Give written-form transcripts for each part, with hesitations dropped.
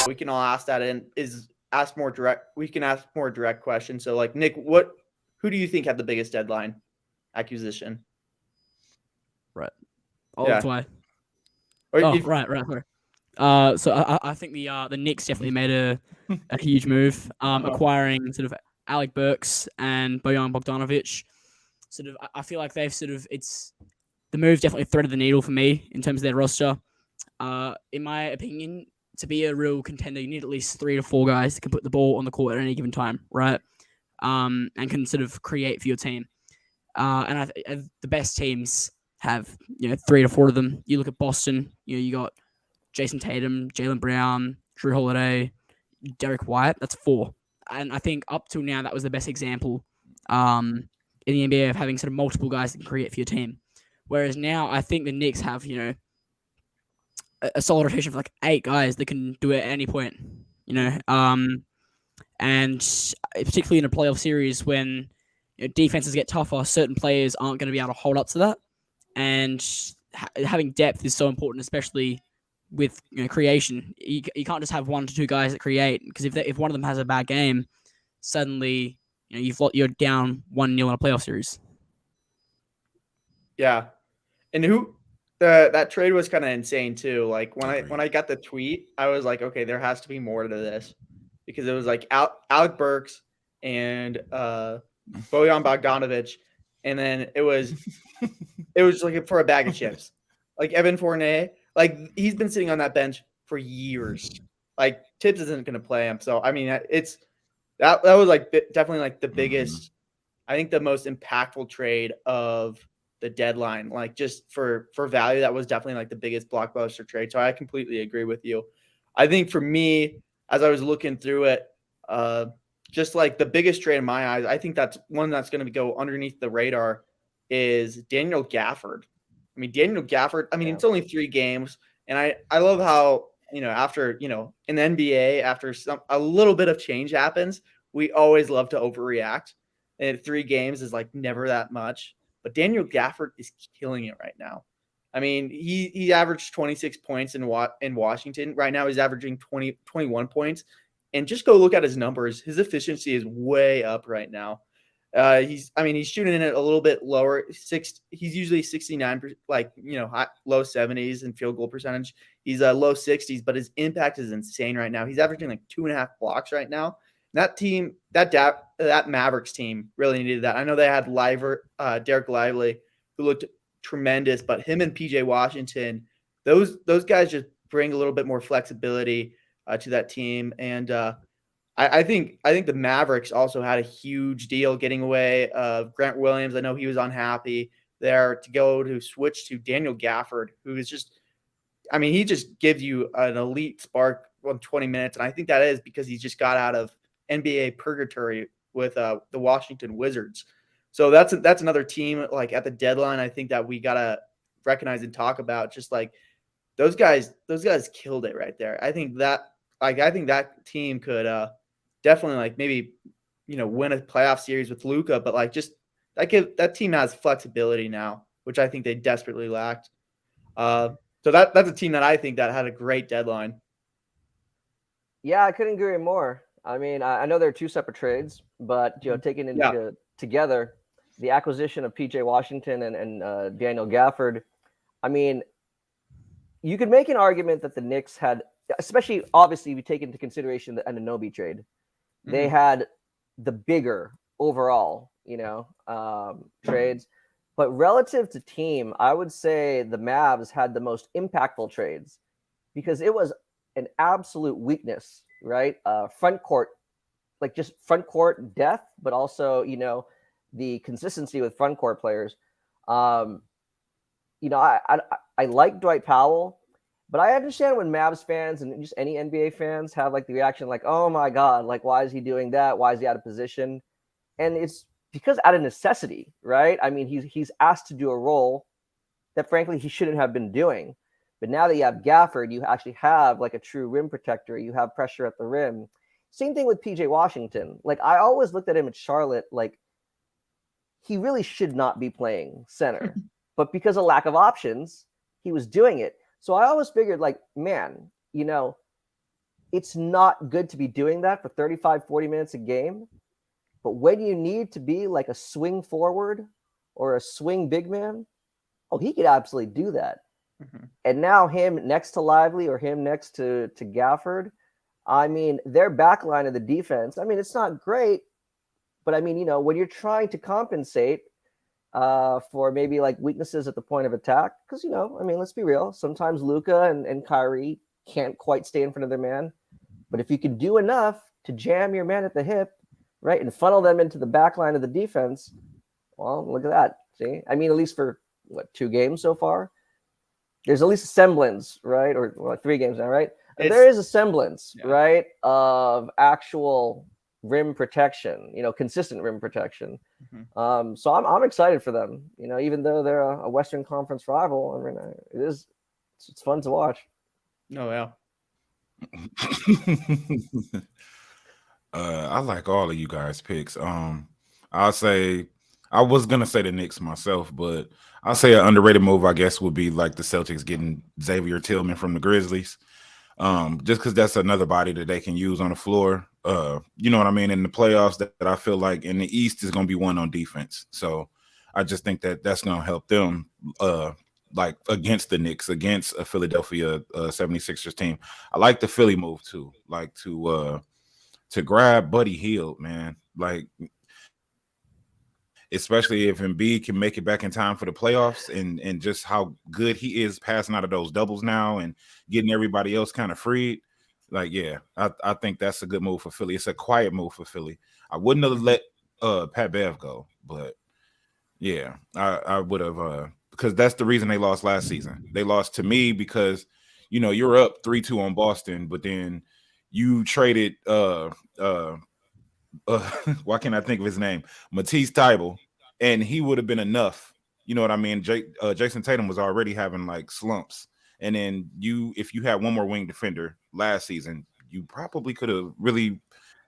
we can all ask that and we can ask more direct questions. So like Nick, who do you think had the biggest deadline acquisition? Right. Oh, Yeah. do I? Or Oh, if right. So I think the Knicks definitely made a huge move, uh, acquiring sort of Alec Burks and Bojan Bogdanovic. Sort of, I feel like they've sort of the move definitely threaded the needle for me in terms of their roster. In my opinion, to be a real contender, you need at least 3 to 4 guys that can put the ball on the court at any given time, right? And can sort of create for your team. The best teams have 3 to 4 of them. You look at Boston, you got Jason Tatum, Jaylen Brown, Drew Holiday, Derek White. That's 4, and I think up till now that was the best example in the NBA of having sort of multiple guys that can create for your team. Whereas now, I think the Knicks have a solid rotation of like 8 guys that can do it at any point. And particularly in a playoff series when defenses get tougher, certain players aren't going to be able to hold up to that. And having depth is so important, especially with creation. You can't just have 1 to 2 guys that create, because if one of them has a bad game, suddenly you're down 1-0 in a playoff series. yeah. And that trade was kind of insane too. Like when I got the tweet, I was like, okay, there has to be more to this, because it was like Alec Burks and Bojan Bogdanovic, and then it was like for a bag of chips, like Evan Fournier. Like he's been sitting on that bench for years. Like Tibbs isn't going to play him, so I mean it's that was like definitely like the biggest. I think the most impactful trade of the deadline, like just for value, that was definitely like the biggest blockbuster trade. So I completely agree with you. I think for me, as I was looking through it, just like the biggest trade in my eyes, I think that's one that's going to go underneath the radar is Daniel Gafford. I mean, Daniel Gafford, I mean, it's only 3 games. And I love how, after, in the NBA, after a little bit of change happens, we always love to overreact. And 3 games is like never that much. But Daniel Gafford is killing it right now. I mean, he averaged 26 points in Washington. Right now he's averaging 21 points. And just go look at his numbers. His efficiency is way up right now. He's shooting in it a little bit lower. He's usually 69%, like, low 70s in field goal percentage. He's low 60s, but his impact is insane right now. He's averaging like 2.5 blocks right now. That team, that Mavericks team really needed that. I know they had Derek Lively, who looked tremendous, but him and PJ Washington, those guys just bring a little bit more flexibility to that team. And I think the Mavericks also had a huge deal getting away of Grant Williams. I know he was unhappy there to switch to Daniel Gafford, who is just, I mean, he just gives you an elite spark on 20 minutes. And I think that is because he just got out of NBA purgatory with the Washington Wizards. So that's another team like at the deadline, I think that we got to recognize and talk about. Just like those guys killed it right there. I think that team could definitely like maybe win a playoff series with Luka, but like just that team has flexibility now, which I think they desperately lacked. So that's a team that I think that had a great deadline. Yeah, I couldn't agree more. I mean, I know there are 2 separate trades, but taken into together, the acquisition of PJ Washington and Daniel Gafford. I mean, you could make an argument that the Knicks had, especially obviously if you take into consideration the Anunoby trade, they had the bigger overall, trades. But relative to team, I would say the Mavs had the most impactful trades because it was an absolute weakness, right? Front court, like just front court depth, but also, the consistency with front court players. I like Dwight Powell, but I understand when Mavs fans and just any NBA fans have like the reaction like, oh my God, like, why is he doing that? Why is he out of position? And it's because out of necessity, right? I mean, he's asked to do a role that frankly he shouldn't have been doing. But now that you have Gafford, you actually have like a true rim protector. You have pressure at the rim. Same thing with PJ Washington. Like I always looked at him at Charlotte, like he really should not be playing center, but because of lack of options, he was doing it. So I always figured like, man, it's not good to be doing that for 35, 40 minutes a game. But when you need to be like a swing forward or a swing big man, oh, he could absolutely do that. Mhm. And now him next to Lively or him next to Gafford, I mean, their back line of the defense, I mean, it's not great, but I mean, when you're trying to compensate for maybe like weaknesses at the point of attack, because, I mean, let's be real. Sometimes Luka and Kyrie can't quite stay in front of their man. But if you can do enough to jam your man at the hip, right, and funnel them into the back line of the defense, well, look at that. See, I mean, at least for what, 2 games so far, there's at least a semblance, right? Or 3 games now, right? There is a semblance, Yeah. right, of actual rim protection, consistent rim protection. So I'm excited for them. Even though they're a Western Conference rival, I mean, it's fun to watch. No, yeah. I like all of you guys' picks. I'll say I was gonna say the Knicks myself, but I'll say an underrated move, I guess, would be like the Celtics getting Xavier Tillman from the Grizzlies. Just because that's another body that they can use on the floor. You know what I mean? In the playoffs, that I feel like in the East is gonna be one on defense. So I just think that that's gonna help them. Like against the Knicks, against a Philadelphia 76ers team. I like the Philly move too. Like to grab Buddy Hield, man. Like, especially if Embiid can make it back in time for the playoffs, and just how good he is passing out of those doubles now and getting everybody else kind of freed. Like, yeah, I think that's a good move for Philly. It's a quiet move for Philly. I wouldn't have let Pat Bev go, but yeah, I would have because that's the reason they lost last season. They lost to me because you're up 3-2 on Boston, but then you traded uh why can't I think of his name? Matisse Tybalt, and he would have been enough. You know what I mean? Jason Tatum was already having like slumps, and then if you had one more wing defender last season, you probably could have really.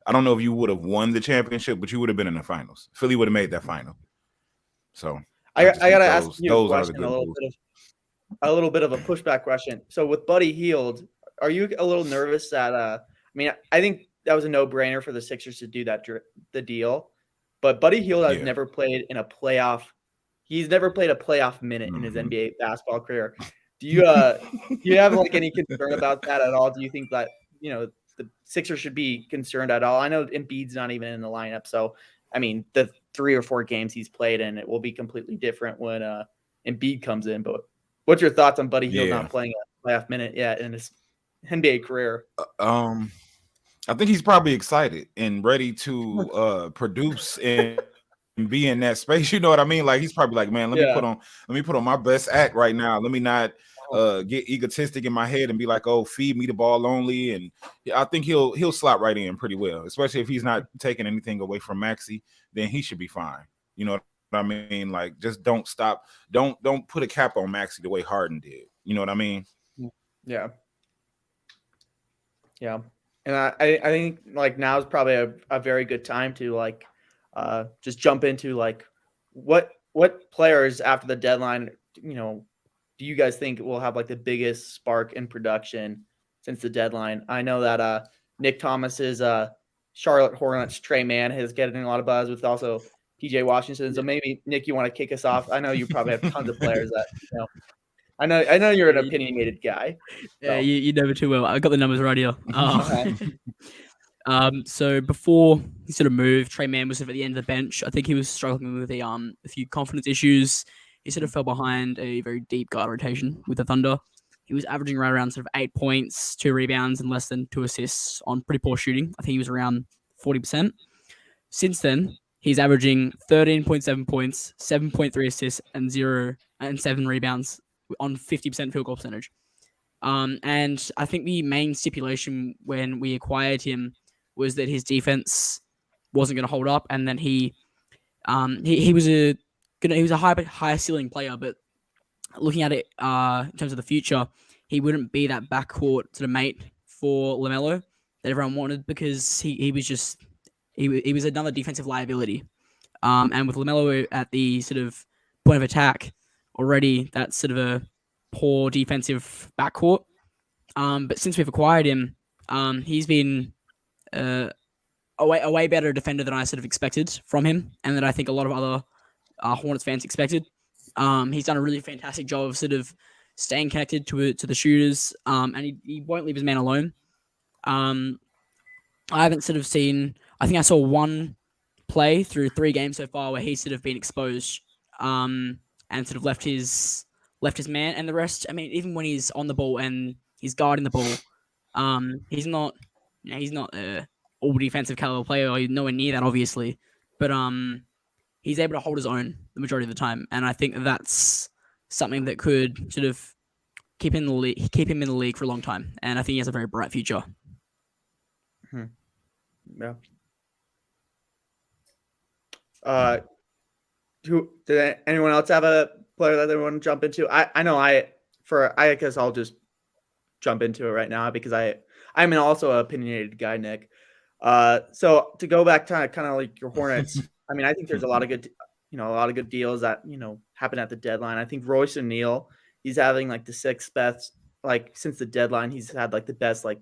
I don't know if you would have won the championship, but you would have been in the finals. Philly would have made that final. So I just I think gotta ask you a those are the question, good moves. a little bit of a pushback question. So with Buddy Hield, are you a little nervous that I mean, I think that was a no-brainer for the Sixers to do the deal, but Buddy Hield has Yeah. never played in a playoff. He's never played a playoff minute in his Mhm. NBA basketball career. Do you have like any concern about that at all? Do you think that the Sixers should be concerned at all? I know Embiid's not even in the lineup, so I mean the 3 or 4 games he's played in, it will be completely different when Embiid comes in. But what's your thoughts on Buddy Hield Yeah. not playing a playoff minute yet in his NBA career? Um, I think he's probably excited and ready to produce and be in that space. You know what I mean? Like he's probably like, man, Yeah. let me put on my best act right now. Let me not get egotistic in my head and be like, oh, feed me the ball only. And yeah, I think he'll slot right in pretty well, especially if he's not taking anything away from Maxi, then he should be fine. You know what I mean? Like just don't stop, don't put a cap on Maxi the way Harden did. You know what I mean? Yeah. Yeah. And I think like now is probably a very good time to like just jump into like what players after the deadline, do you guys think will have like the biggest spark in production since the deadline? I know that Nick Thomas's Charlotte Hornets Trey Mann is getting a lot of buzz with also PJ Washington. So maybe Nick, you want to kick us off? I know you probably have tons of players that I know you're an opinionated guy. Yeah, So. you know me too well. I got the numbers right here. Uh-huh. So before he sort of moved, Trey Mann was sort of at the end of the bench. I think he was struggling with a few confidence issues. He sort of fell behind a very deep guard rotation with the Thunder. He was averaging right around sort of 8 points, 2 rebounds, and less than 2 assists on pretty poor shooting. I think he was around 40%. Since then, he's averaging 13.7 points, 7.3 assists, and 7 rebounds on 50% field goal percentage. And I think the main stipulation when we acquired him was that his defense wasn't going to hold up, and then he was a high ceiling player, but looking at it in terms of the future, he wouldn't be that backcourt sort of mate for LaMelo that everyone wanted because he was just he was another defensive liability. And with LaMelo at the sort of point of attack already, that's sort of a poor defensive backcourt. But since we've acquired him, He's been a way better defender than I sort of expected from him, and that I think a lot of other Hornets fans expected. He's done a really fantastic job of sort of staying connected to the shooters, and he won't leave his man alone. I haven't sort of seen. I think I saw one play through 3 games so far where he's sort of been exposed, and sort of left his man, and the rest. I mean, even when he's on the ball and he's guarding the ball, he's not a all defensive caliber player, or nowhere near that, obviously. But he's able to hold his own the majority of the time, and I think that's something that could sort of keep him in the league for a long time. And I think he has a very bright future. Yeah. Did anyone else have a player that they want to jump into? I know I guess I'll just jump into it right now because I'm also an opinionated guy, Nick. So to go back to kind of like your Hornets, I mean, I think there's a lot of good deals that, happen at the deadline. I think Royce O'Neal, he's having like the 6th best, like since the deadline, he's had like the best, like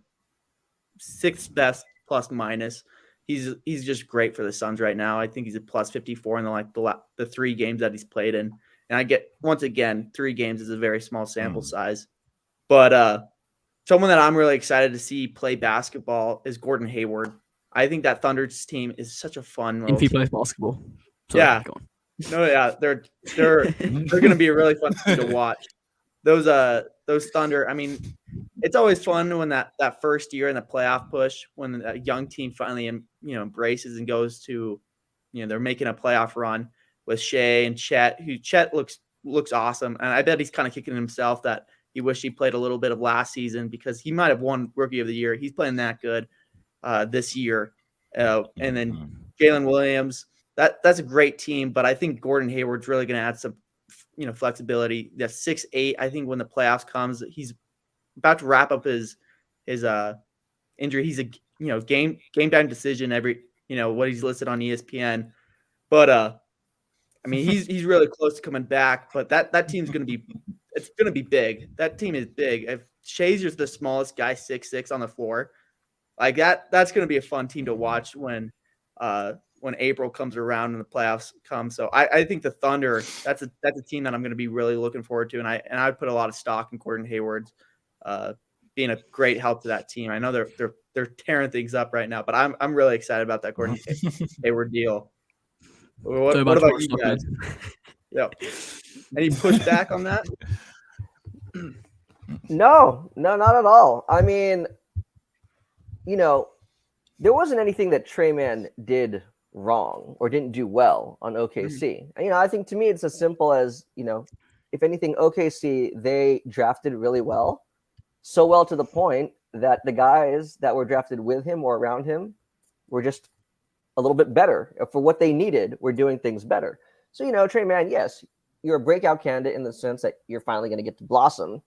6th best plus minus. He's just great for the Suns right now. I think he's a plus 54 in the 3 games that he's played in. And I get, once again, 3 games is a very small sample size. But someone that I'm really excited to see play basketball is Gordon Hayward. I think that Thunder's team is such a fun little If he team. plays basketball. Sorry, Yeah. go on. No, yeah, they're going to be a really fun team to watch. Those Thunder, I mean, it's always fun when that first year in the playoff push, when a young team finally embraces and goes to, they're making a playoff run with Shea and Chet, who Chet looks awesome, and I bet he's kind of kicking himself that he wished he played a little bit of last season because he might have won Rookie of the Year. He's playing that good this year, and then Jalen Williams. That's a great team, but I think Gordon Hayward's really going to add some, flexibility. That's 6'8". I think when the playoffs comes, he's about to wrap up his injury. He's a game time decision every what he's listed on ESPN, but I mean he's really close to coming back. But that team's going to be big. That team is big. If Shazer's the smallest guy, 6'6" on the floor, like that's going to be a fun team to watch when April comes around and the playoffs come. So I think the Thunder, that's a team that I'm going to be really looking forward to, and I would put a lot of stock in Gordon Hayward's being a great help to that team. I know they're tearing things up right now, but I'm really excited about that Gordon Hayward deal. What about you guys? Yeah. Any pushback on that? No, not at all. I mean, there wasn't anything that Trey Mann did wrong or didn't do well on OKC. And, I think to me it's as simple as, if anything, OKC, they drafted really well. So well to the point that the guys that were drafted with him or around him were just a little bit better for what they needed. We're doing things better. So, Trey Mann, yes, you're a breakout candidate in the sense that you're finally going to get to blossom,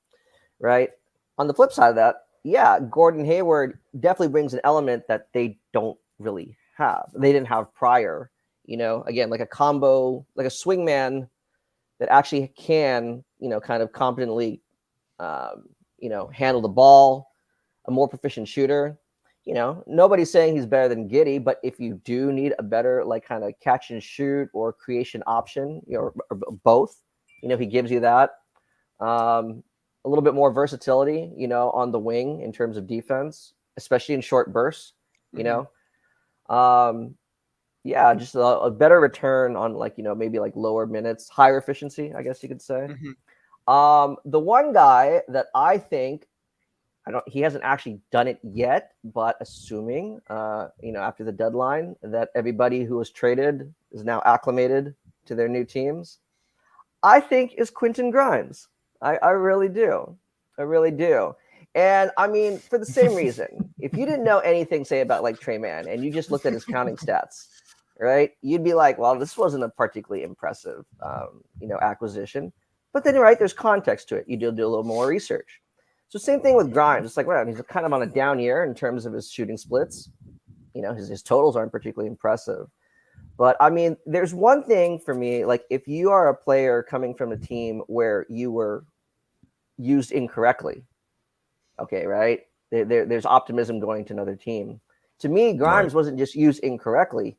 right? On the flip side of that, yeah, Gordon Hayward definitely brings an element that they don't really have. They didn't have prior, again, like a combo, like a swingman that actually can, kind of competently, handle the ball, a more proficient shooter. Nobody's saying he's better than Giddey, but if you do need a better, like, kind of catch and shoot or creation option, or both, he gives you that. A little bit more versatility, on the wing in terms of defense, especially in short bursts, yeah, just a better return on, like, maybe like lower minutes, higher efficiency, I guess you could say. The one guy that I think, he hasn't actually done it yet, but assuming, after the deadline that everybody who was traded is now acclimated to their new teams, I think is Quentin Grimes. I really do. I really do. And I mean, for the same reason, if you didn't know anything, say, about like Trey Mann, and you just looked at his counting stats, right, you'd be like, well, this wasn't a particularly impressive, acquisition. But then, right, there's context to it. You do a little more research. So same thing with Grimes. It's like, well, he's kind of on a down year in terms of his shooting splits. His totals aren't particularly impressive. But I mean, there's one thing for me, like, if you are a player coming from a team where you were used incorrectly, okay, right? there's optimism going to another team. To me, Grimes wasn't just used incorrectly.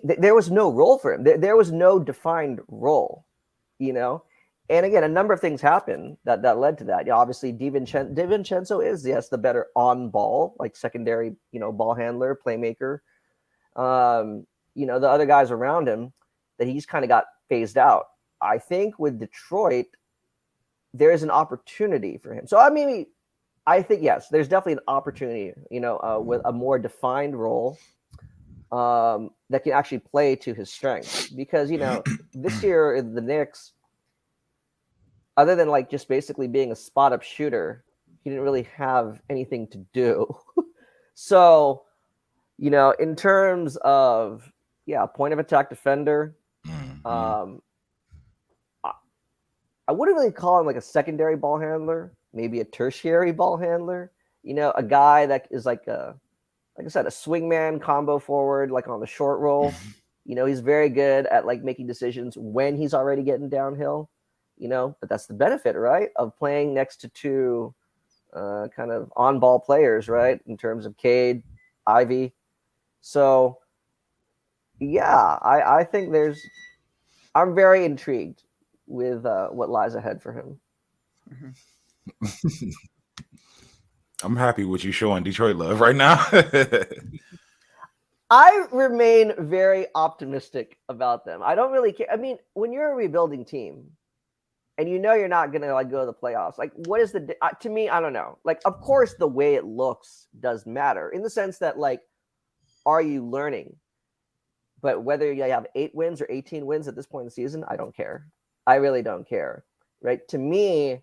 There was no role for him. There was no defined role, you know. And again, a number of things happened that led to that. Obviously, DiVincenzo is the better on ball, like secondary, ball handler, playmaker. The other guys around him that he's kind of got phased out. I think with Detroit, there is an opportunity for him. So I think yes, there's definitely an opportunity, with a more defined role that can actually play to his strengths. Because this year the Knicks, other than like just basically being a spot up shooter, he didn't really have anything to do. So, in terms of point of attack defender, I wouldn't really call him like a secondary ball handler, maybe a tertiary ball handler. A guy that is like I said, a swingman combo forward, like on the short roll. He's very good at like making decisions when he's already getting downhill. But that's the benefit, right, of playing next to two kind of on-ball players, right, in terms of Cade, Ivy. So, yeah, I think I'm very intrigued with what lies ahead for him. I'm happy with you showing Detroit love right now. I remain very optimistic about them. I don't really care. I mean, when you're a rebuilding team and you're not going to like go to the playoffs, like what is to me, I don't know. Like, of course, the way it looks does matter in the sense that like, are you learning? But whether you have 8 wins or 18 wins at this point in the season, I don't care. I really don't care. Right. To me,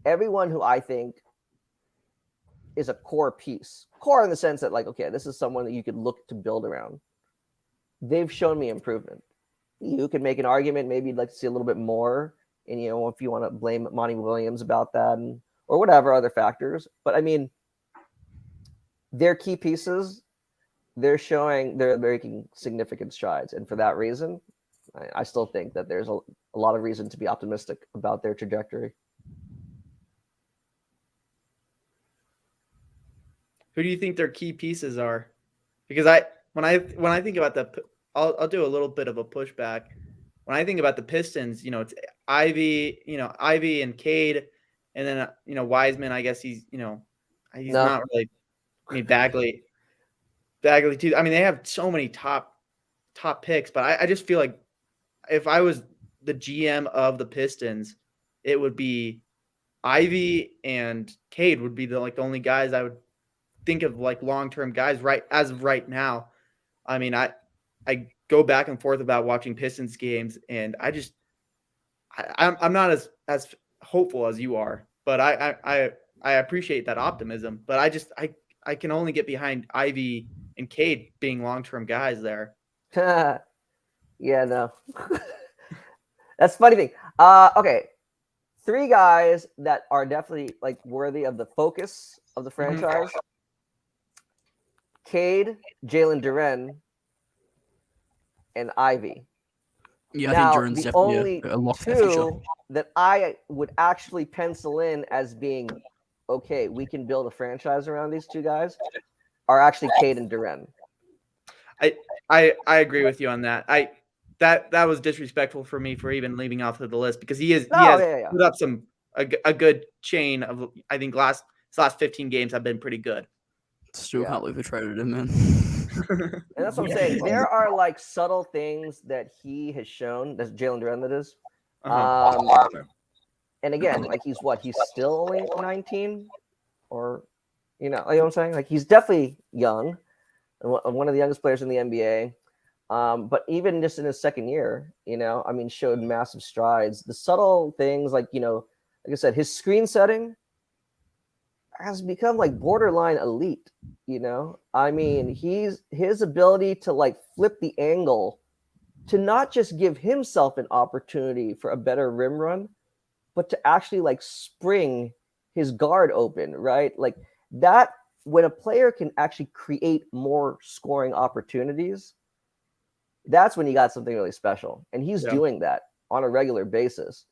everyone who I think is a core piece, core in the sense that like, okay, this is someone that you could look to build around. They've shown me improvement. You could make an argument. Maybe you'd like to see a little bit more. And, if you want to blame Monty Williams about that or whatever other factors. But I mean, their key pieces, they're making significant strides. And for that reason, I still think that there's a lot of reason to be optimistic about their trajectory. Who do you think their key pieces are? Because when I think about I'll do a little bit of a pushback. When I think about the Pistons, it's Ivy and Cade, and then Wiseman. I guess he's not really. I mean Bagley too. I mean they have so many top picks, but I just feel like if I was the GM of the Pistons, it would be Ivy and Cade would be the only guys I would think of like long-term guys right as of right now. I mean, I go back and forth about watching Pistons games, and I'm not as hopeful as you are, but I appreciate that optimism. But I can only get behind Ivy and Cade being long-term guys there. Yeah, no. That's a funny thing. Okay. 3 guys that are definitely like worthy of the focus of the franchise. Cade, Jalen Duren, and Ivy. Yeah, now, I think Duren's the definitely only a lock for the future. 2 that I would actually pencil in as being okay, we can build a franchise around these 2 guys are actually Cade and Duren. I agree with you on that. That was disrespectful for me for even leaving off of the list because he has put up a good chain of I think his last 15 games have been pretty good. Still can't believe we traded him, man. And that's what I'm saying. There are like subtle things that he has shown. That's Jalen Duren, that is. And again, like he's still only 19, or you know what I'm saying? Like he's definitely young, and one of the youngest players in the NBA. But even just in his second year, showed massive strides. The subtle things, like I said, his screen setting has become like borderline elite. His ability to like flip the angle to not just give himself an opportunity for a better rim run, but to actually like spring his guard open, right? Like that, when a player can actually create more scoring opportunities, that's when you got something really special. And he's doing that on a regular basis.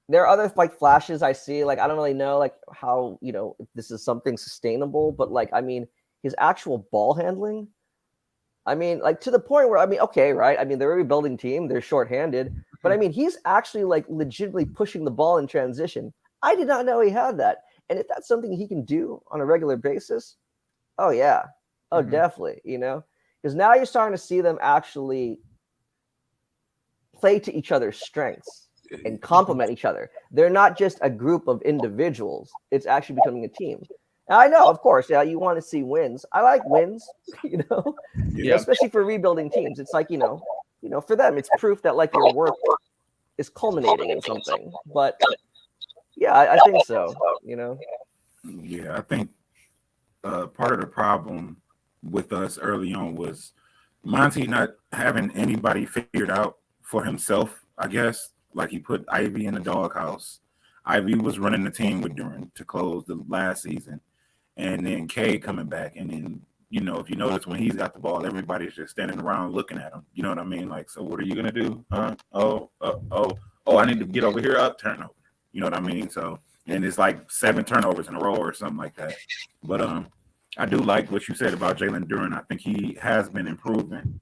there are other like flashes I see. Like I don't really know like how if this is something sustainable, but like I mean his actual ball handling. I mean, like to the point where okay, right? I mean, they're a rebuilding team, they're shorthanded, but I mean, he's actually like legitimately pushing the ball in transition. I did not know he had that, and if that's something he can do on a regular basis, oh yeah, oh definitely, because now you're starting to see them actually play to each other's strengths and complement each other. They're not just a group of individuals; it's actually becoming a team. And I know, of course, yeah, you want to see wins. I like wins, especially for rebuilding teams. It's like for them, it's proof that like your work is culminating in something. But yeah, I think so. Yeah, I think part of the problem with us early on was Monty not having anybody figured out for himself. I guess like he put Ivy in the doghouse. Ivy was running the team with Duran to close the last season. And then K coming back, and then if you notice when he's got the ball, everybody's just standing around looking at him. You know what I mean? Like, so what are you gonna do? Oh, I need to get over here, up turnover. You know what I mean? So, and it's like 7 turnovers in a row or something like that. But I do like what you said about Jalen Duran. I think he has been improving.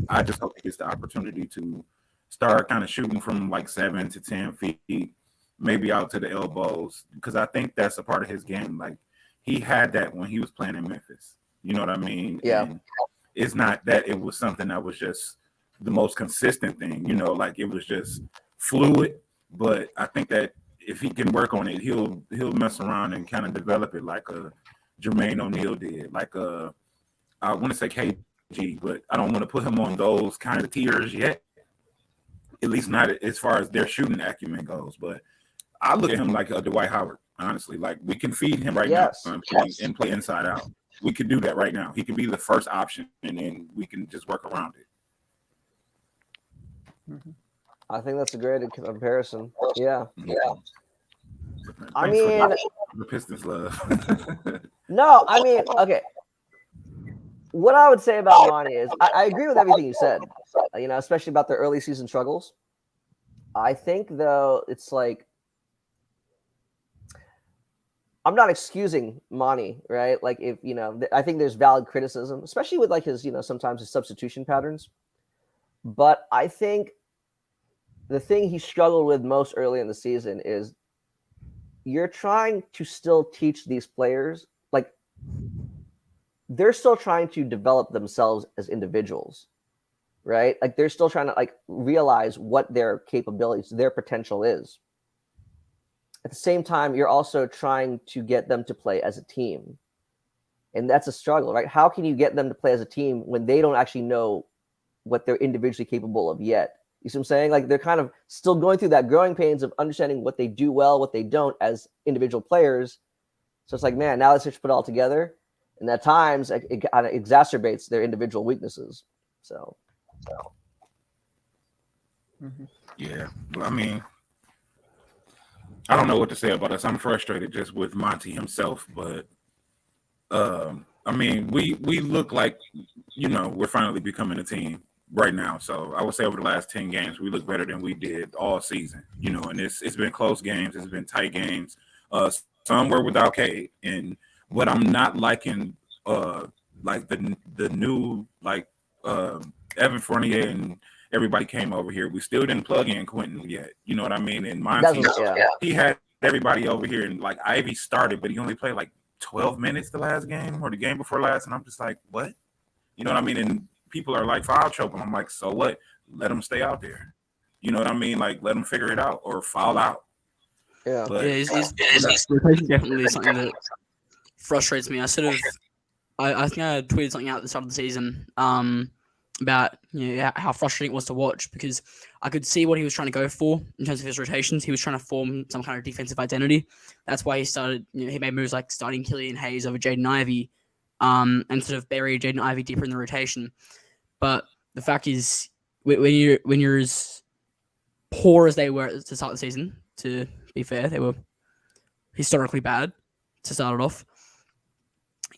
I just hope he gets the opportunity to start kind of shooting from like 7 to 10 feet, maybe out to the elbows, because I think that's a part of his game. Like, he had that when he was playing in Memphis. You know what I mean? Yeah. And it's not that it was something that was just the most consistent thing, like it was just fluid. But I think that if he can work on it, he'll mess around and kind of develop it like a Jermaine O'Neal did. Like I want to say KG, but I don't want to put him on those kind of tiers yet. At least not as far as their shooting acumen goes. But I look at him like a Dwight Howard. Honestly, like we can feed him right now and play inside out. We could do that right now. He could be the first option, and then we can just work around it. I think that's a great comparison. Yeah. I Thanks mean, the Pistons love. No, I mean, okay. What I would say about Monty is I agree with everything you said. Especially about the early season struggles. I think though it's like I'm not excusing Monty, right? Like if I think there's valid criticism, especially with like his sometimes his substitution patterns. But I think the thing he struggled with most early in the season is you're trying to still teach these players, like they're still trying to develop themselves as individuals, right? Like they're still trying to like realize what their capabilities, their potential is. At the same time, you're also trying to get them to play as a team. And that's a struggle, right? How can you get them to play as a team when they don't actually know what they're individually capable of yet? You see what I'm saying? Like they're kind of still going through that growing pains of understanding what they do well, what they don't as individual players. So it's like, man, now let's just put it all together. And at times it kind of exacerbates their individual weaknesses. So. Yeah. Well, I mean, I don't know what to say about us. I'm frustrated just with Monty himself, but I mean, we look like we're finally becoming a team right now. So I would say over the last 10 games, we look better than we did all season. And it's been close games, it's been tight games. Some were without K, and what I'm not liking, like the new like Evan Fournier and everybody came over here. We still didn't plug in Quentin yet. You know what I mean? And Monty, he had everybody over here, and like Ivy started, but he only played like 12 minutes the last game or the game before last, and I'm just like, what? You know what I mean? And people are like foul choking. I'm like, so what? Let them stay out there. You know what I mean? Like, let them figure it out or foul out. Yeah. But, his rotation definitely something that frustrates me. I think I tweeted something out at the start of the season about how frustrating it was to watch, because I could see what he was trying to go for in terms of his rotations. He was trying to form some kind of defensive identity. That's why he started. He made moves like starting Killian Hayes over Jaden Ivey, and sort of buried Jaden Ivey deeper in the rotation. But the fact is, when you're as poor as they were to start the season, to be fair, they were historically bad to start it off.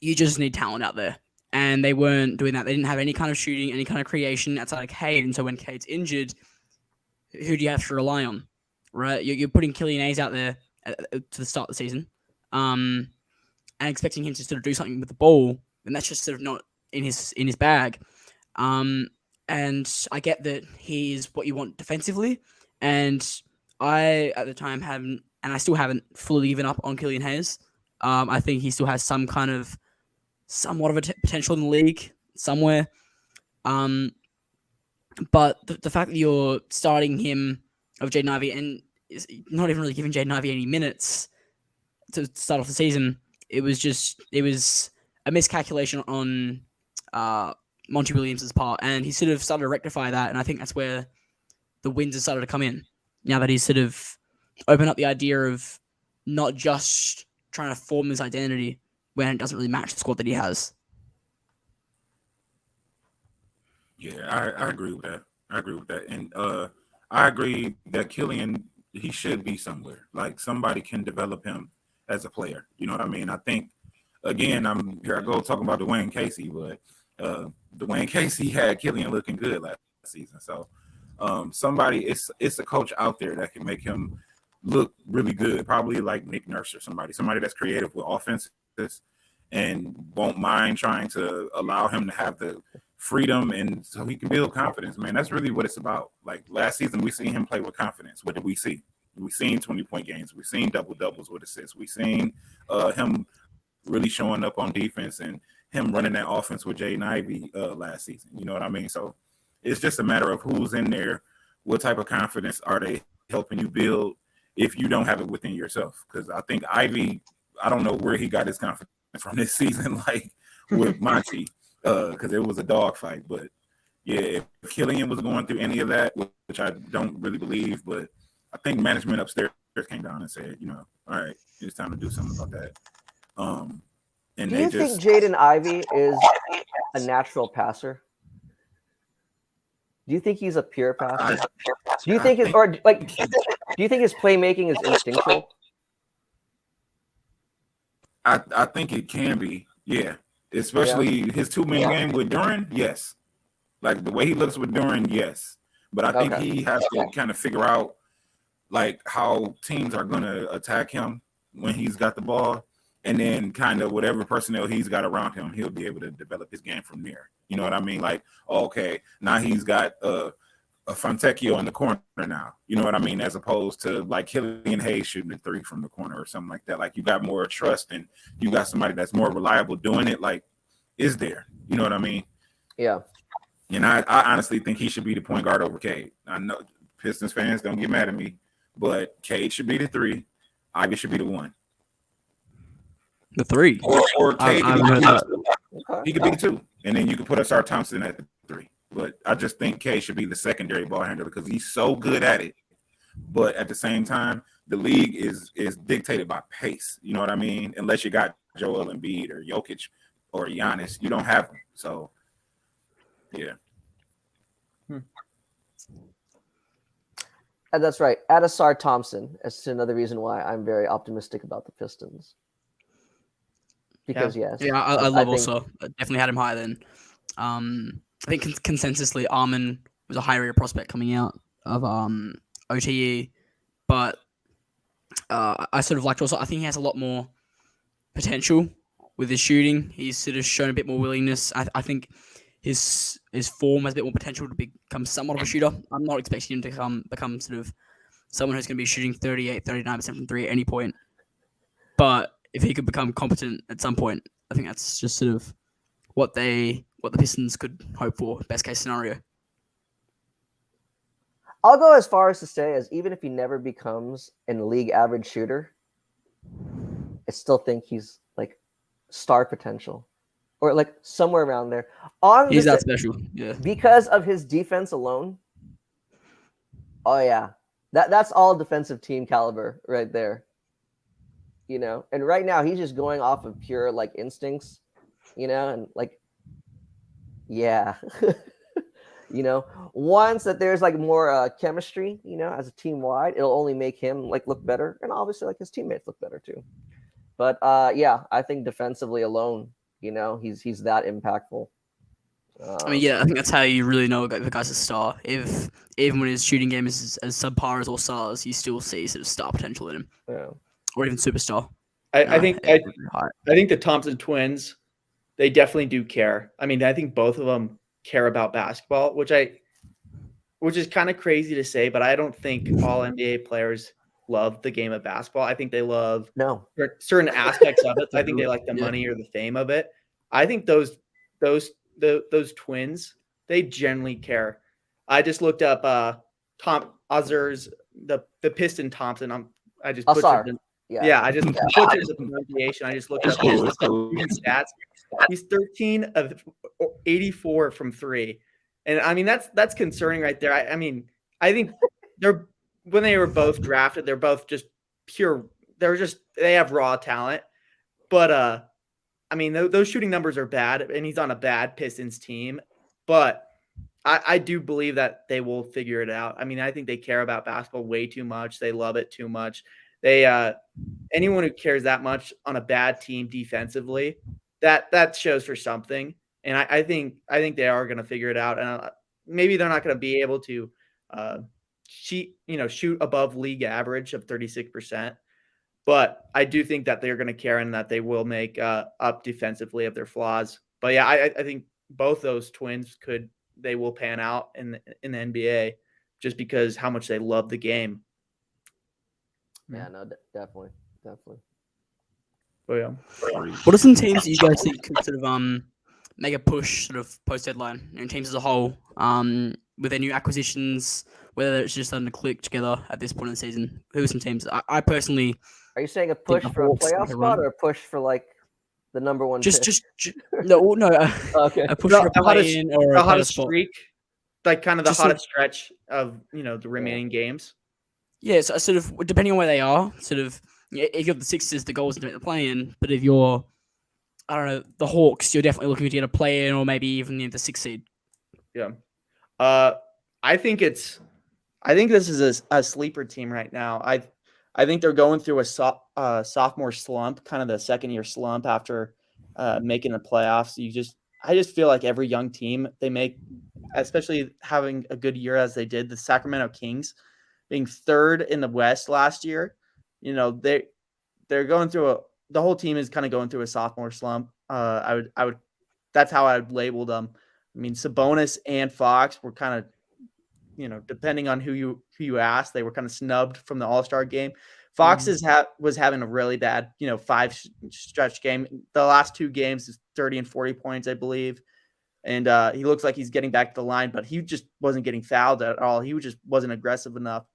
You just need talent out there. And they weren't doing that. They didn't have any kind of shooting, any kind of creation outside of Cade. And so when Cade's injured, who do you have to rely on? right? You're putting Killian Hayes out there to the start of the season, and expecting him to sort of do something with the ball, and that's just sort of not in his bag. And I get that he is what you want defensively, and I at the time haven't, and I still haven't fully given up on Killian Hayes. I think he still has somewhat of a potential in the league somewhere. But the fact that you're starting him of Jaden Ivey and is not even really giving Jaden Ivey any minutes to start off the season, it was a miscalculation on Monty Williams' part, and he sort of started to rectify that, and I think that's where the wins have started to come in. Now that he's sort of opened up the idea of not just trying to form this identity when it doesn't really match the squad that he has. Yeah, I agree with that. And I agree that Killian, he should be somewhere. Like somebody can develop him as a player. You know what I mean? I think again, I go talking about Dwayne Casey, but Dwayne Casey had Killian looking good last season. So it's a coach out there that can make him look really good, probably like Nick Nurse or somebody that's creative with offenses and won't mind trying to allow him to have the freedom and so he can build confidence, man. That's really what it's about. Like last season, we seen him play with confidence. What did we see? We seen 20-point games. We seen double doubles with assists. We seen him really showing up on defense and him running that offense with Jaden Ivey last season. You know what I mean? So it's just a matter of who's in there, what type of confidence are they helping you build if you don't have it within yourself. Because I think Ivey, I don't know where he got his confidence from this season, like with Monty. Because it was a dogfight. But yeah, if Killian was going through any of that, which I don't really believe, but I think management upstairs came down and said, all right, it's time to do something about that. And do you think Jaden Ivey is a natural passer? Do you think he's a pure passer? Do you think his playmaking is instinctual? I think it can be, yeah. Especially his 2-man game with Duran, yes. Like the way he looks with Duran, yes. But I think he has to kind of figure out like how teams are going to attack him when he's got the ball, and then kind of whatever personnel he's got around him, he'll be able to develop his game from there. You know what I mean? Like, okay, now he's got a Fontecchio in the corner now. You know what I mean? As opposed to like Killian Hayes shooting a 3 from the corner or something like that. Like you got more trust and you got somebody that's more reliable doing it. Like, is there? You know what I mean? Yeah. And I honestly think he should be the point guard over Cade. I know Pistons fans don't get mad at me, but Cade should be the 3. Ivy should be the 1. The 3. Or Cade he could be the 2. And then you could put Asar Thompson at the 3. But I just think K should be the secondary ball handler because he's so good at it. But at the same time, the league is dictated by pace. You know what I mean? Unless you got Joel Embiid or Jokic or Giannis, you don't have them. So, yeah. And that's right. Add Asar Thompson. That's another reason why I'm very optimistic about the Pistons. Because, yes. Yeah, I love also. I definitely had him higher than. I think consensusly, Armin was a higher prospect coming out of OTE, but I sort of liked also. I think he has a lot more potential with his shooting. He's sort of shown a bit more willingness. I think his form has a bit more potential to become somewhat of a shooter. I'm not expecting him to become sort of someone who's going to be shooting 38, 39% from 3 at any point. But if he could become competent at some point, I think that's just sort of what the Pistons could hope for, best case scenario. I'll go as far as to say as even if he never becomes an league average shooter, I still think he's like star potential or like somewhere around there. He's that special, yeah. Because of his defense alone. Oh yeah, that's all defensive team caliber right there. And right now he's just going off of pure like instincts, and like. Yeah. Once that there's like more chemistry, as a team wide, it'll only make him like look better. And obviously like his teammates look better too. But yeah, I think defensively alone, he's that impactful. I mean, yeah, I think that's how you really know the guy's a star. If even when his shooting game is as subpar as all stars, you still see sort of star potential in him, or even superstar. I think the Thompson twins, they definitely do care. I mean, I think both of them care about basketball, which is kind of crazy to say, but I don't think all NBA players love the game of basketball. I think they love certain aspects of it. I think they like the money or the fame of it. I think those twins, they generally care. I just looked up Tom Azur's the Piston Thompson. I just butchered the, I just butchered the pronunciation. I just looked up his stats. He's 13 of 84 from 3. And I mean that's concerning right there. I mean, I think when they were both drafted, they're both just pure. They have raw talent. But I mean, those shooting numbers are bad, and he's on a bad Pistons team. But I do believe that they will figure it out. I mean, I think they care about basketball way too much. They love it too much. Anyone who cares that much on a bad team defensively, that shows for something. And I think they are going to figure it out. And maybe they're not going to be able to shoot above league average of 36%. But I do think that they're going to care and that they will make up defensively of their flaws. But yeah, I think both those twins they will pan out in the NBA just because how much they love the game. Yeah, no, definitely. Oh, yeah. What are some teams that you guys think could sort of make a push sort of post deadline in teams as a whole with their new acquisitions, whether it's just starting to click together at this point in the season? Who are some teams? I personally. Are you saying a push for a playoff spot or a push for like the number one? No. Okay. A push for a play-in or a hottest streak, like kind of the hottest stretch of the remaining games. Yeah, so sort of depending on where they are, sort of if you're the Sixers, the goal is to make the play-in. But if you're, I don't know, the Hawks, you're definitely looking to get a play-in or maybe even the 6th seed. Yeah, I think this is a sleeper team right now. I think they're going through a sophomore slump, kind of the second-year slump after making the playoffs. I just feel like every young team they make, especially having a good year as they did, the Sacramento Kings, being 3rd in the West last year, they're going through the whole team is kind of going through a sophomore slump. I would that's how I would label them. I mean, Sabonis and Fox were kind of, depending on who you ask, they were kind of snubbed from the All-Star game. Fox was having a really bad, 5 stretch game. The last 2 games is 30 and 40 points, I believe. And he looks like he's getting back to the line, but he just wasn't getting fouled at all. He just wasn't aggressive enough.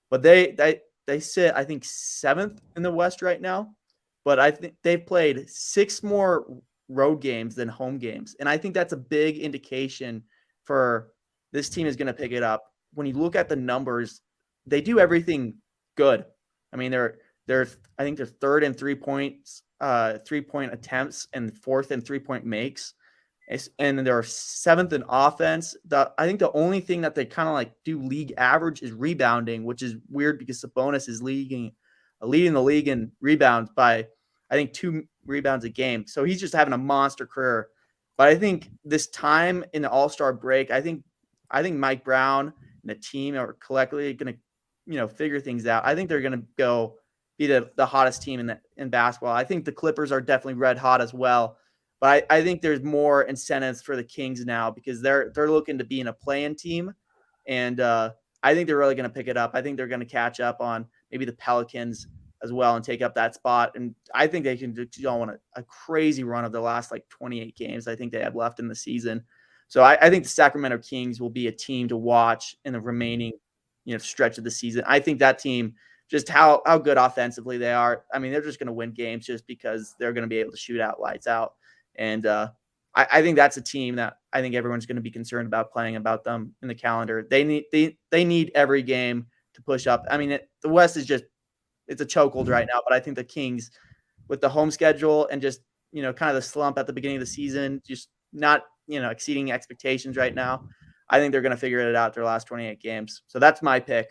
But they sit, I think, 7th in the West right now. But I think they've played 6 more road games than home games. And I think that's a big indication for this team is going to pick it up. When you look at the numbers, they do everything good. I mean, I think they're 3rd in 3-point attempts and 4th in 3-point makes. And they're 7th in offense. I think the only thing that they kind of like do league average is rebounding, which is weird because Sabonis is leading the league in rebounds by, I think, 2 rebounds a game. So he's just having a monster career. But I think this time in the All-Star break, I think Mike Brown and the team are collectively going to, figure things out. I think they're going to go be the hottest team in basketball. I think the Clippers are definitely red hot as well. But I think there's more incentives for the Kings now because they're looking to be in a play-in team. And I think they're really going to pick it up. I think they're going to catch up on maybe the Pelicans as well and take up that spot. And I think they can go on a crazy run of the last 28 games I think they have left in the season. So I think the Sacramento Kings will be a team to watch in the remaining stretch of the season. I think that team, just how good offensively they are. I mean, they're just going to win games just because they're going to be able to shoot out lights out. And I think that's a team that I think everyone's going to be concerned about playing about them in the calendar. They need every game to push up. I mean, the West is it's a chokehold right now, but I think the Kings with the home schedule and just, kind of the slump at the beginning of the season, just not, exceeding expectations right now. I think they're going to figure it out their last 28 games. So that's my pick.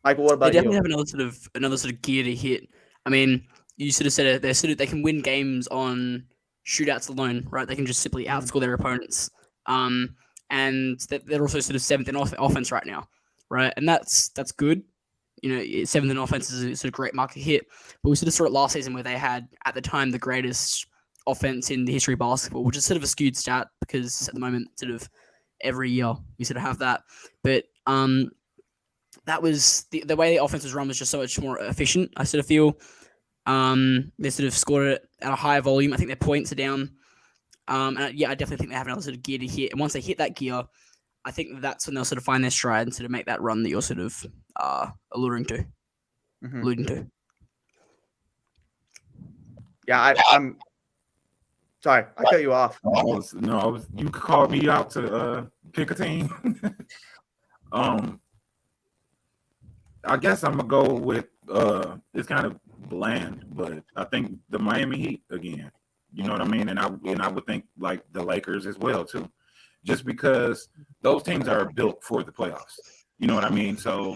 Michael, what about you? They definitely have another sort of gear to hit. I mean, you sort of said it. They can win games on shootouts alone, right? They can just simply outscore their opponents. and they're also sort of 7th in offense right now, right? And that's good. You know, 7th in offense is a sort of great market hit, but we sort of saw it last season where they had at the time the greatest offense in the history of basketball, which is sort of a skewed stat because at the moment, sort of every year we sort of have that, but that was the way the offense was run was just so much more efficient. I sort of feel they sort of scored it at a higher volume. I think their points are down. And yeah, I definitely think they have another sort of gear to hit. And once they hit that gear, I think that's when they'll sort of find their stride and sort of make that run that you're sort of alluding to. Yeah, I'm sorry, I cut you off. You called me out to pick a team. I guess I'm gonna go with it's kind of bland, but I think the Miami Heat again. You know what I mean? And I would think like the Lakers as well too, just because those teams are built for the playoffs. You know what I mean? So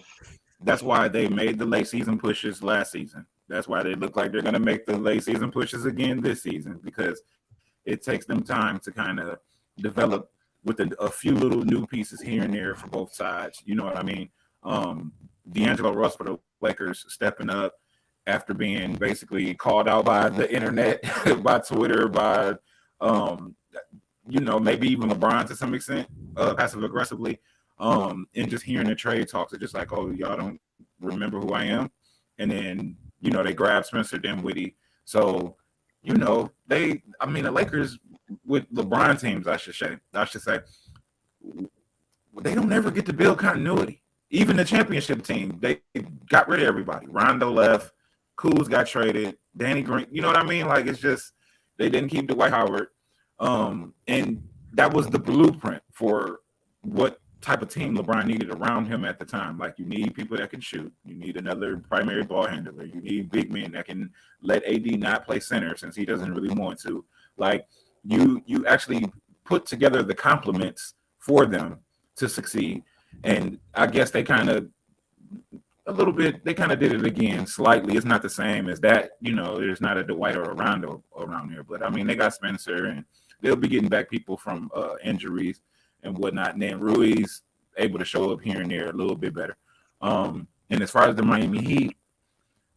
that's why they made the late season pushes last season. That's why they look like they're gonna make the late season pushes again this season, because it takes them time to kind of develop with a few little new pieces here and there for both sides. You know what I mean? D'Angelo Russell for the Lakers stepping up after being basically called out by the internet, by Twitter, by maybe even LeBron to some extent, passive aggressively, and just hearing the trade talks, it's just like, oh, y'all don't remember who I am, and then they grab Spencer Dinwiddie. So the Lakers with LeBron teams, I should say, they don't ever get to build continuity. Even the championship team, they got rid of everybody. Rondo left, Kuz got traded, Danny Green. You know what I mean? Like, it's just they didn't keep Dwight Howard, and that was the blueprint for what type of team LeBron needed around him at the time. Like, you need people that can shoot. You need another primary ball handler. You need big men that can let AD not play center since he doesn't really want to. Like, you actually put together the complements for them to succeed. And I guess they kind of did it again slightly. It's not the same as that. There's not a Dwight or a Rondo around there. But, I mean, they got Spencer, and they'll be getting back people from injuries and whatnot. And then Rui's able to show up here and there a little bit better. And as far as the Miami Heat,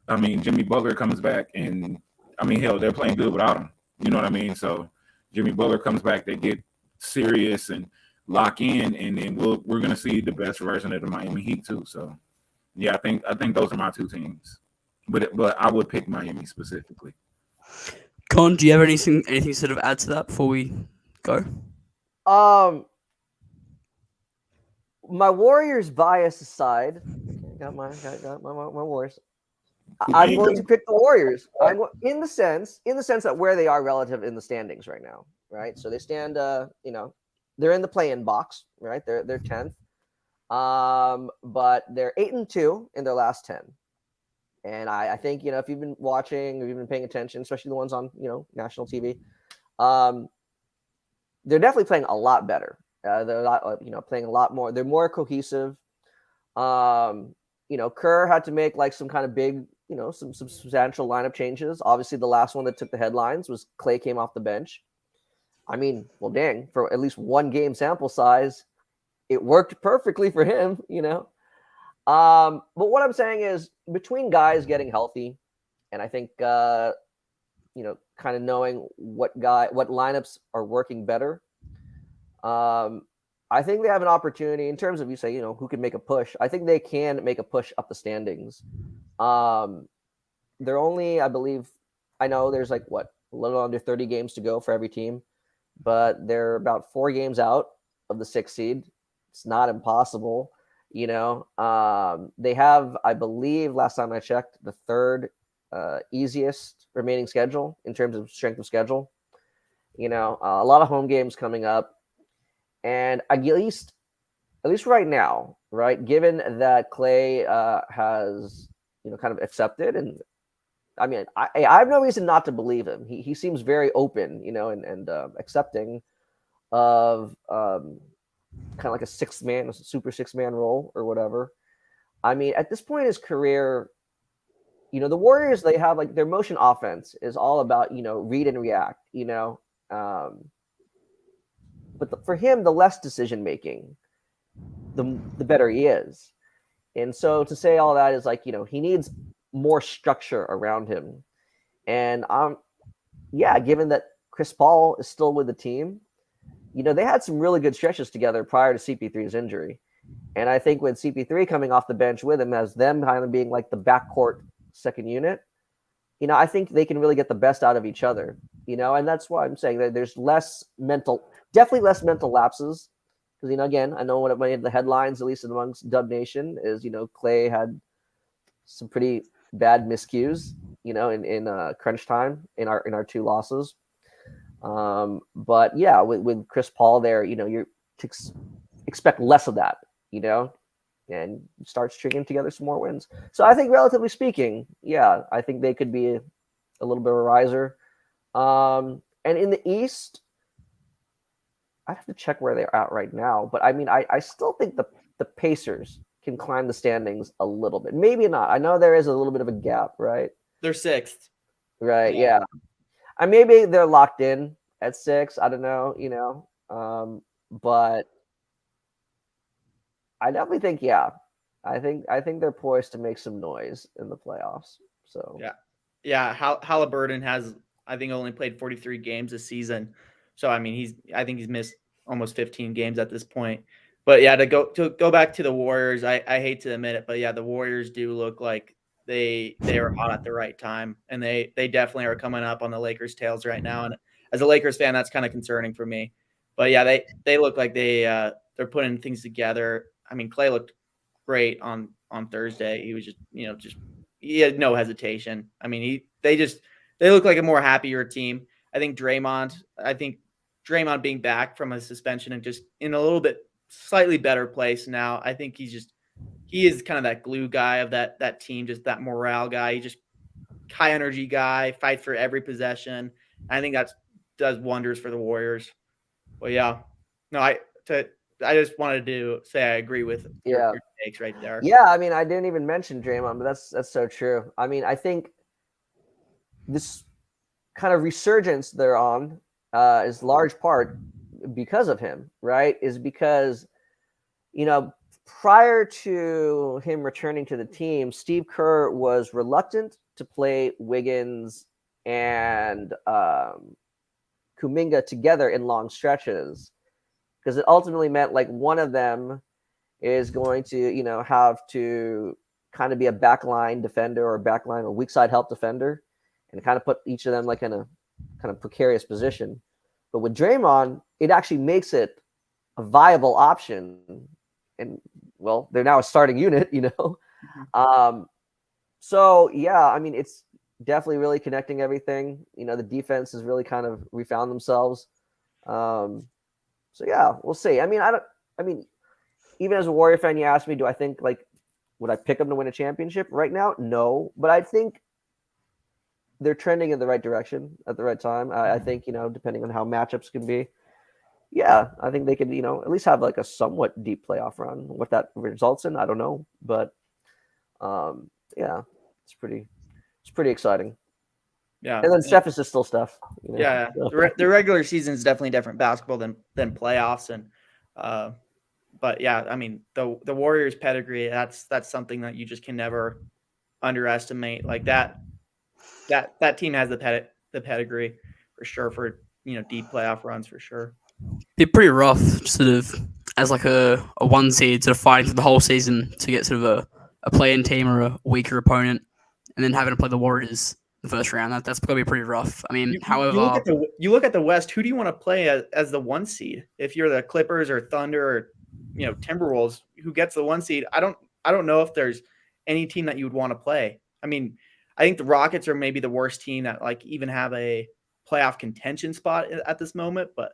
I mean, Jimmy Butler comes back, and, I mean, hell, they're playing good without him. You know what I mean? So Jimmy Butler comes back, they get serious and lock in, and then we're going to see the best version of the Miami Heat too. So, yeah, I think those are my two teams. But I would pick Miami specifically. Con, do you have anything sort of add to that before we go? My Warriors bias aside, got my Warriors. I'm going to pick the Warriors. In the sense that where they are relative in the standings right now, right? So they stand, they're in the play-in box, right? They're 10th, but they're 8-2 in their last 10. And I think if you've been watching or you've been paying attention, especially the ones on national TV, they're definitely playing a lot better. They're playing a lot more. They're more cohesive. Kerr had to make like some kind of big, some substantial lineup changes. Obviously, the last one that took the headlines was Clay came off the bench. I mean, well, dang, for at least one game sample size, it worked perfectly for him, But what I'm saying is, between guys getting healthy, and I think, kind of knowing what lineups are working better, I think they have an opportunity in terms of, you say, who can make a push. I think they can make a push up the standings. They're only, I believe, I know there's like a little under 30 games to go for every team, but they're about 4 games out of the 6th seed. It's not impossible, They have, I believe, last time I checked, the 3rd easiest remaining schedule in terms of strength of schedule. A lot of home games coming up, and at least right now, right? Given that Clay has kind of accepted, and I mean, I have no reason not to believe him. He seems very open, and accepting of kind of like a super 6-man role or whatever. I mean, at this point in his career, the Warriors, they have like their motion offense is all about, read and react, but for him, the less decision making, the better he is. And so to say all that is like, he needs more structure around him. And yeah, given that Chris Paul is still with the team, they had some really good stretches together prior to CP3's injury. And I think with CP3 coming off the bench with him, as them kind of being like the backcourt second unit, I think they can really get the best out of each other, and that's why I'm saying that there's definitely less mental lapses. Because, again, I know one of the headlines, at least amongst Dub Nation, is, Clay had some pretty bad miscues, in crunch time in our two losses. But yeah, with Chris Paul there, you expect less of that, and start stringing together some more wins. So I think, relatively speaking, yeah, I think they could be a little bit of a riser. And in the East, I have to check where they're at right now. But I mean, I still think the Pacers can climb the standings a little bit. Maybe not. I know there is a little bit of a gap, right? They're 6th. Right. Yeah. Maybe they're locked in at 6. I don't know, but I definitely think, yeah, I think they're poised to make some noise in the playoffs. So yeah. Halliburton has, I think, only played 43 games this season. So I mean, I think he's missed almost 15 games at this point. But yeah, to go back to the Warriors, I hate to admit it, but yeah, the Warriors do look like they are hot at the right time, and they definitely are coming up on the Lakers' tails right now. And as a Lakers fan, that's kind of concerning for me. But yeah, they look like they're putting things together. I mean, Clay looked great on Thursday. He was just he had no hesitation. I mean, they look like a more happier team. I think Draymond being back from a suspension and just in a little bit slightly better place now. I think he is kind of that glue guy of that team, just that morale guy. He just high energy guy, fight for every possession. I think that does wonders for the Warriors. Well, yeah, no, I just wanted to say I agree with your takes right there. Yeah, I mean, I didn't even mention Draymond, but that's so true. I mean, I think this kind of resurgence they're on is large part because of him, right? Is because, prior to him returning to the team, Steve Kerr was reluctant to play Wiggins and Kuminga together in long stretches, because it ultimately meant like one of them is going to, have to kind of be a backline defender or backline or weak side help defender, and kind of put each of them like in a kind of precarious position. But with Draymond, it actually makes it a viable option. And well, they're now a starting unit, Mm-hmm. So yeah, I mean, it's definitely really connecting everything. The defense has really kind of refound themselves. So yeah, we'll see. I mean, even as a Warrior fan, you asked me, do I think would I pick them to win a championship right now? No, but I think they're trending in the right direction at the right time. I think, depending on how matchups can be, yeah, I think they could, at least have like a somewhat deep playoff run. What that results in, I don't know, but yeah, it's pretty exciting. Yeah, and then Steph is just still Steph. Yeah, the regular season is definitely different basketball than playoffs, and but yeah, I mean the Warriors' pedigree, that's something that you just can never underestimate. Like that team has the pedigree for sure for deep playoff runs for sure. Be pretty rough, sort of as like a one seed, sort of fighting for the whole season to get sort of a play-in team or a weaker opponent, and then having to play the Warriors the first round. That's going to be pretty rough. I mean, however, you look at the West. Who do you want to play as the one seed? If you're the Clippers or Thunder or Timberwolves, who gets the one seed? I don't know if there's any team that you would want to play. I mean, I think the Rockets are maybe the worst team that even have a playoff contention spot at this moment. But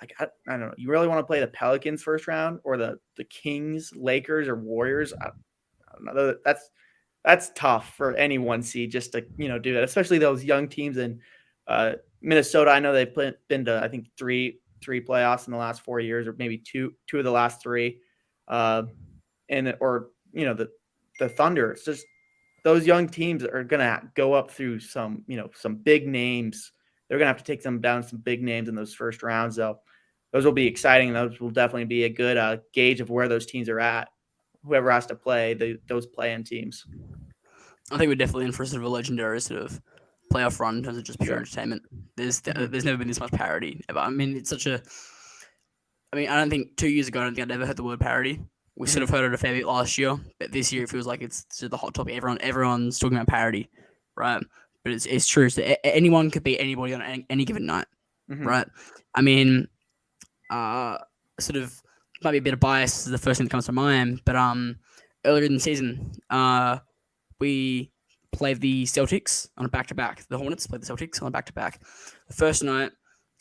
I don't know. You really want to play the Pelicans first round or the Kings, Lakers, or Warriors? I don't know. That's tough for any one seed just to do that, especially those young teams in Minnesota. I know they've been to I think three playoffs in the last 4 years, or maybe two of the last 3, the Thunder. It's just those young teams are gonna go up through some big names. They're gonna have to take them down some big names in those first rounds, though. those will be exciting. Those will definitely be a good gauge of where those teams are at. Whoever has to play those play-in teams. I think we're definitely in for sort of a legendary sort of playoff run in terms of just pure entertainment. There's never been this much parody ever. I mean, it's such a. I mean, I don't think 2 years ago, I don't think I'd ever heard the word parody. We sort of heard it a fair bit last year, but this year it feels like it's sort of the hot topic. Everyone's talking about parody, right? But it's true. So anyone could beat anybody on any given night, right? I mean, sort of might be a bit of bias. This is the first thing that comes to mind, but earlier in the season, we played the Celtics on a back-to-back. The Hornets played the Celtics on a back-to-back. The first night,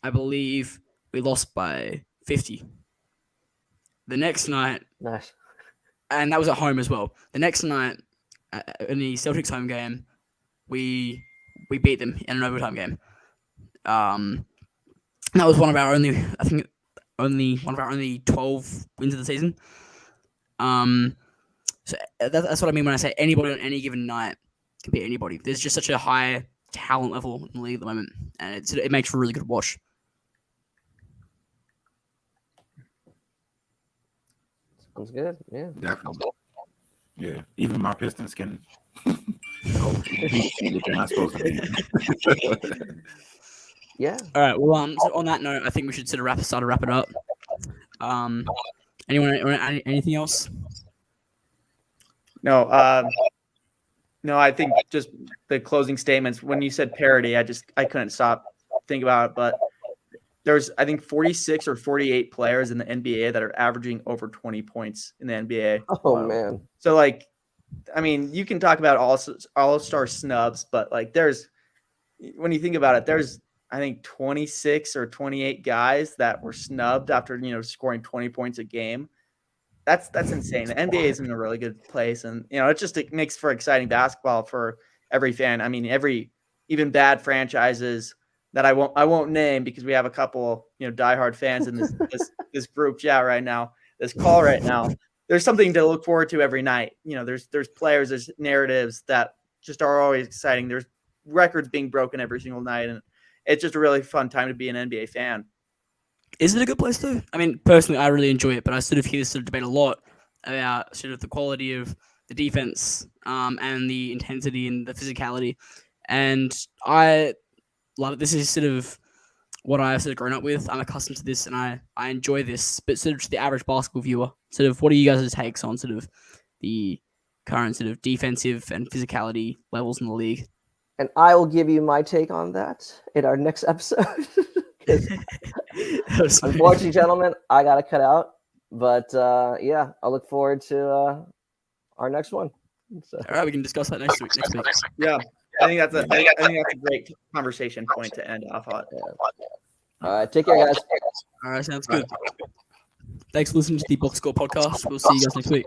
I believe we lost by 50. The next night, Nice. and that was at home as well. The next night, in the Celtics home game, we beat them in an overtime game. That was one of our only 12 wins of the season. So that's what I mean when I say anybody on any given night can beat anybody. There's just such a high talent level in the league at the moment, and it makes for a really good watch. Sounds good. Yeah. Definitely. Yeah. Even my Pistons can. They're not supposed to be. Yeah. All right. Well, so on that note, I think we should sort of wrap it up. Anyone? Anything else? No. No. I think just the closing statements. When you said parody, I couldn't stop thinking about it. But there's, I think, 46 or 48 players in the NBA that are averaging over 20 points in the NBA. Oh man. So like, I mean, you can talk about all-star snubs, but like, when you think about it, there's, I think, 26 or 28 guys that were snubbed after, scoring 20 points a game. That's insane. The NBA is in a really good place, and it makes for exciting basketball for every fan. I mean, even bad franchises that I won't name because we have a couple diehard fans in this group chat right now, this call right now. There's something to look forward to every night. There's players, there's narratives that just are always exciting. There's records being broken every single night, and it's just a really fun time to be an NBA fan. Is it a good place though? I mean, personally, I really enjoy it, but I sort of hear this sort of debate a lot about sort of the quality of the defense, and the intensity and the physicality, and I love it. This is sort of what I've sort of grown up with. I'm accustomed to this, and I enjoy this. But sort of to the average basketball viewer, sort of, what are you guys' takes on sort of the current sort of defensive and physicality levels in the league? And I will give you my take on that in our next episode. Unfortunately, gentlemen, I got to cut out. But yeah, I look forward to our next one. So. All right, we can discuss that next week. Yeah, I think that's a great conversation point to end off on. Yeah. All right, take care, guys. All right, sounds good. Thanks for listening to the Box Score podcast. We'll see you guys next week.